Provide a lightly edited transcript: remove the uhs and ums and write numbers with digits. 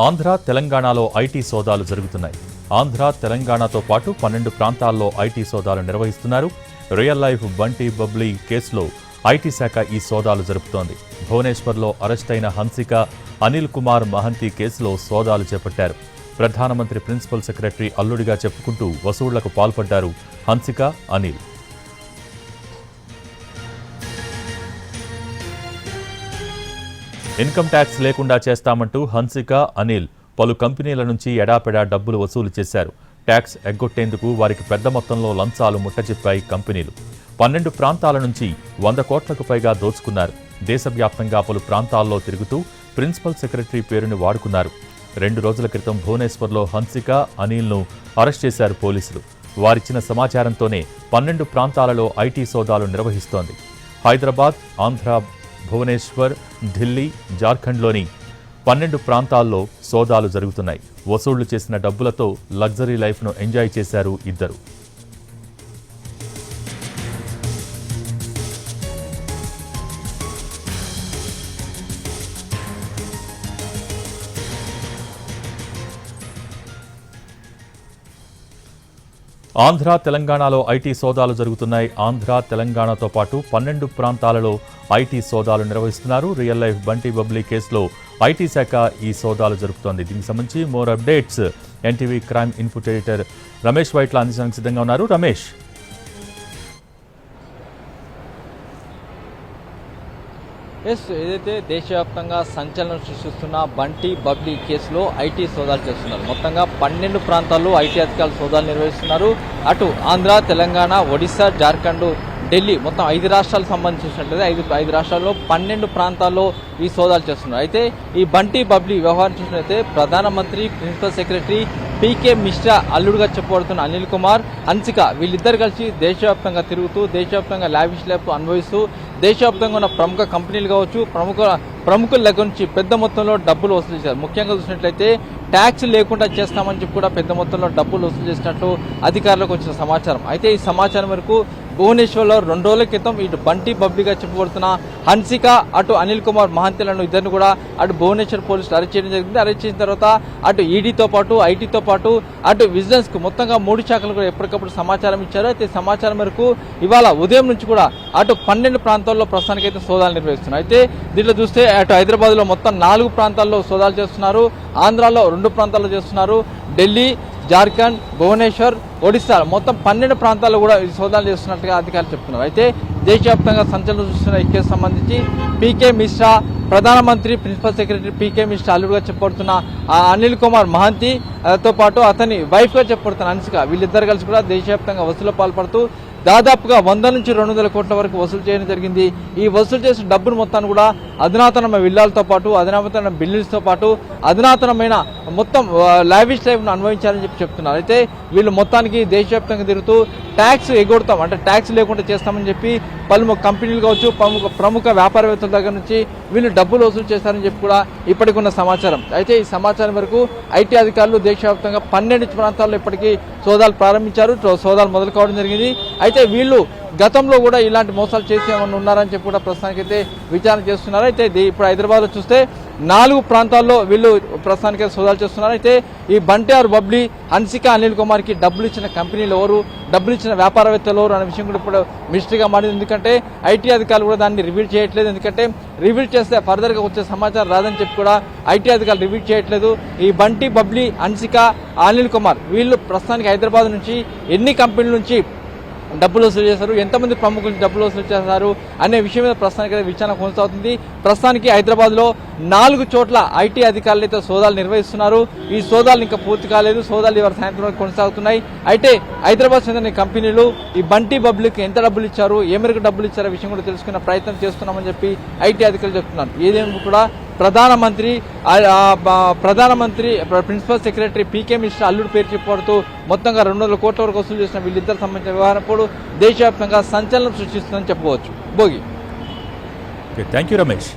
ఆంధ్ర తెలంగాణలో ఐటీ సోదాలు జరుగుతున్నాయి. ఆంధ్ర తెలంగాణతో పాటు 12 ప్రాంతాల్లో ఐటీ సోదాలు నిర్వహిస్తున్నారు. రియల్ లైఫ్ బంటి బబ్లీ కేసులో ఐటీ శాఖ ఈ సోదాలు జరుపుతోంది. భువనేశ్వర్లో అరెస్టైన హన్సిక, అనిల్ కుమార్ మహంతి కేసులో సోదాలు చేపట్టారు. ప్రధానమంత్రి ప్రిన్సిపల్ సెక్రటరీ అల్లుడిగా చెప్పుకుంటూ వసూళ్లకు పాల్పడ్డారు హన్సిక, అనిల్. ఇన్కమ్ ట్యాక్స్ లేకుండా చేస్తామంటూ హన్సిక, అనిల్ పలు కంపెనీల నుంచి ఎడాపెడా డబ్బులు వసూలు చేశారు. ట్యాక్స్ ఎగ్గొట్టేందుకు వారికి పెద్ద మొత్తంలో లంచాలు ముట్టజెప్పాయి కంపెనీలు. 12 ప్రాంతాల నుంచి 100 కోట్లకు పైగా దోచుకున్నారు. దేశవ్యాప్తంగా పలు ప్రాంతాల్లో తిరుగుతూ ప్రిన్సిపల్ సెక్రటరీ పేరుని వాడుకున్నారు. 2 రోజుల క్రితం భువనేశ్వర్లో హన్సిక, అనిల్ను అరెస్ట్ చేశారు పోలీసులు. వారిచ్చిన సమాచారంతోనే 12 ప్రాంతాలలో ఐటీ సోదాలు నిర్వహిస్తోంది. హైదరాబాద్, ఆంధ్ర, భువనేశ్వర్, ఢిల్లీ, జార్ఖండ్లోని 12 ప్రాంతాల్లో సోదాలు జరుగుతున్నాయి. వసూళ్లు చేసిన డబ్బులతో లగ్జరీ లైఫ్ను ఎంజాయ్ చేశారు ఇద్దరు. ఆంధ్ర తెలంగాణలో ఐటీ సోదాలు జరుగుతున్నాయి. ఆంధ్ర తెలంగాణతో పాటు 12 ప్రాంతాలలో ఐటీ సోదాలు నిర్వహిస్తున్నారు. రియల్ లైఫ్ బంటి బబ్లీ కేసులో ఐటీ శాఖ ఈ సోదాలు జరుపుతోంది. దీనికి సంబంధించి more updates NTV crime input editor Ramesh Vaitla అందించడానికి సిద్ధంగా ఉన్నారు. రమేష్, ఏదైతే దేశవ్యాప్తంగా సంచలనం సృష్టిస్తున్న బంటి బబ్లీ కేసులో ఐటీ సోదాలు చేస్తున్నారు. మొత్తంగా 12 ప్రాంతాల్లో ఐటీ అధికారులు సోదాలు నిర్వహిస్తున్నారు. అటు ఆంధ్ర, తెలంగాణ, ఒడిశా, జార్ఖండ్, ఢిల్లీ మొత్తం 5 రాష్ట్రాలకు సంబంధించినట్లయితే 5 రాష్ట్రాల్లో 12 ప్రాంతాల్లో ఈ సోదాలు చేస్తున్నారు. అయితే ఈ బంటి బబ్లీ వ్యవహారం చూసినట్లయితే ప్రధానమంత్రి ప్రిన్సిపల్ సెక్రటరీ పీకే మిశ్రా అల్లుడుగా చెప్పబడుతున్న అనిల్ కుమార్, హన్సిక వీళ్ళిద్దరు కలిసి దేశవ్యాప్తంగా తిరుగుతూ దేశవ్యాప్తంగా లావిష్ లైఫ్ అనుభవిస్తూ దేశవ్యాప్తంగా ఉన్న ప్రముఖ కంపెనీలు కావచ్చు, ప్రముఖుల దగ్గర నుంచి పెద్ద మొత్తంలో డబ్బులు వసూలు చేశారు. ముఖ్యంగా చూసినట్లయితే ట్యాక్స్ లేకుండా చేస్తామని చెప్పి కూడా పెద్ద మొత్తంలో డబ్బులు వసూలు చేసినట్లు అధికారులకు వచ్చిన సమాచారం. అయితే ఈ సమాచారం మేరకు భువనేశ్వర్లో 2 రోజుల క్రితం ఇటు బంటి బబ్లీగా చెప్పబడుతున్న హన్సిక, అటు అనిల్ కుమార్ మహంతిలను ఇద్దరిని కూడా అటు భువనేశ్వర్ పోలీసులు అరెస్ట్ చేయడం జరిగింది. అరెస్ట్ చేసిన తర్వాత అటు ఈడీతో పాటు, ఐటీతో పాటు అటు విజిలెన్స్ కు మొత్తంగా 3 శాఖలు కూడా ఎప్పటికప్పుడు సమాచారం ఇచ్చారు. అయితే సమాచారం మేరకు ఇవాళ ఉదయం నుంచి కూడా అటు 12 ప్రాంతాల్లో ప్రస్తుతానికైతే సోదాలు నిర్వహిస్తున్నారు. అయితే దీంట్లో చూస్తే అటు హైదరాబాద్ లో మొత్తం 4 ప్రాంతాల్లో సోదాలు చేస్తున్నారు. ఆంధ్రాలో 2 ప్రాంతాల్లో చేస్తున్నారు. ఢిల్లీ, జార్ఖండ్, భువనేశ్వర్, ఒడిశా మొత్తం 12 ప్రాంతాల్లో కూడా ఈ సోదాలు చేస్తున్నట్టుగా అధికారులు చెప్తున్నారు. అయితే దేశవ్యాప్తంగా సంచలనం సృష్టిస్తున్న ఈ కేసు సంబంధించి పీకే మిశ్రా, ప్రధానమంత్రి ప్రిన్సిపల్ సెక్రటరీ పీకే మిశ్రా అల్లుడుగా చెప్పబడుతున్న అనిల్ కుమార్ మహంతి తో పాటు అతని వైఫ్ గా చెప్పబడుతున్న హన్సిక వీళ్ళిద్దరు కలిసి కూడా దేశవ్యాప్తంగా వసూలు పాల్పడుతూ దాదాపుగా 100 నుంచి 200 కోట్ల వరకు వసూలు చేయడం జరిగింది. ఈ వసూలు చేసిన డబ్బును మొత్తాన్ని కూడా అధునాతనమైన విల్లాలతో పాటు, అధునాతనమైన బిల్డింగ్స్తో పాటు అధునాతనమైన మొత్తం లావిష్ లైఫ్ను అనుభవించారని చెప్తున్నారు. అయితే వీళ్ళు మొత్తానికి దేశవ్యాప్తంగా తిరుగుతూ ట్యాక్స్ ఎగొడతాం అంటే ట్యాక్స్ లేకుండా చేస్తామని చెప్పి పలు కంపెనీలు కావచ్చు, ప్రముఖ వ్యాపారవేత్తల దగ్గర నుంచి వీళ్ళు డబ్బులు వసూలు చేస్తారని చెప్పి కూడా ఇప్పటికున్న సమాచారం. అయితే ఈ సమాచారం వరకు ఐటీ అధికారులు దేశవ్యాప్తంగా 12 ప్రాంతాల్లో ఇప్పటికీ సోదాలు ప్రారంభించారు. సోదాలు మొదలు కావడం జరిగింది. అయితే వీళ్ళు గతంలో కూడా ఇలాంటి మోసాలు చేసి ఏమన్నా ఉన్నారని చెప్పి కూడా ప్రస్తుతానికైతే విచారణ చేస్తున్నారు. అయితే ఇప్పుడు హైదరాబాద్లో చూస్తే 4 ప్రాంతాల్లో వీళ్ళు ప్రస్తుతానికైతే సోదాలు చేస్తున్నారు. అయితే ఈ బంటి ఆర్ బబ్లీ, హన్సిక, అనిల్ కుమార్కి డబ్బులు ఇచ్చిన కంపెనీలు ఎవరు, డబ్బులు ఇచ్చిన వ్యాపారవేత్తలు ఎవరు అనే విషయం కూడా ఇప్పుడు మిస్టరీగా మారింది. ఎందుకంటే ఐటీ అధికారులు కూడా దాన్ని రివీల్ చేయట్లేదు. ఎందుకంటే రివీల్ చేస్తే ఫర్దర్గా వచ్చే సమాచారం రాదని చెప్పి కూడా ఐటీ అధికారులు రివీల్ చేయట్లేదు. ఈ బంటి బబ్లీ, హన్సిక, అనిల్ కుమార్ వీళ్ళు ప్రస్తుతానికి హైదరాబాద్ నుంచి ఎన్ని కంపెనీల నుంచి డబ్బులు వసూలు చేశారు, ఎంతమంది ప్రముఖులు డబ్బులు వసూలు చేశారు అనే విషయం మీద ప్రస్తుతానికి విచారణ కొనసాగుతుంది. ప్రస్తుతానికి హైదరాబాద్లో 4 చోట్ల ఐటీ అధికారులు అయితే సోదాలు నిర్వహిస్తున్నారు. ఈ సోదాలు ఇంకా పూర్తి కాలేదు. సోదాలు ఇవాళ సాయంత్రం వరకు కొనసాగుతున్నాయి. అయితే హైదరాబాద్ చెందిన కంపెనీలు ఈ బంటి బబ్లీకి ఎంత డబ్బులు ఇచ్చారు, ఏ మేరకు డబ్బులు ఇచ్చారో విషయం కూడా తెలుసుకునే ప్రయత్నం చేస్తున్నామని చెప్పి ఐటీ అధికారులు చెప్తున్నారు. ఏదేమో కూడా ప్రధానమంత్రి ప్రిన్సిపల్ సెక్రటరీ పీకే మిశ్రా అల్లుడు పేరు చెప్పబడుతూ మొత్తంగా 200 కోట్ల వరకు వసూలు చేసిన వీళ్ళిద్దరు సంబంధించిన వ్యవహారం ఇప్పుడు దేశవ్యాప్తంగా సంచలనం సృష్టిస్తుందని చెప్పవచ్చు. భోగి. Thank you Ramesh.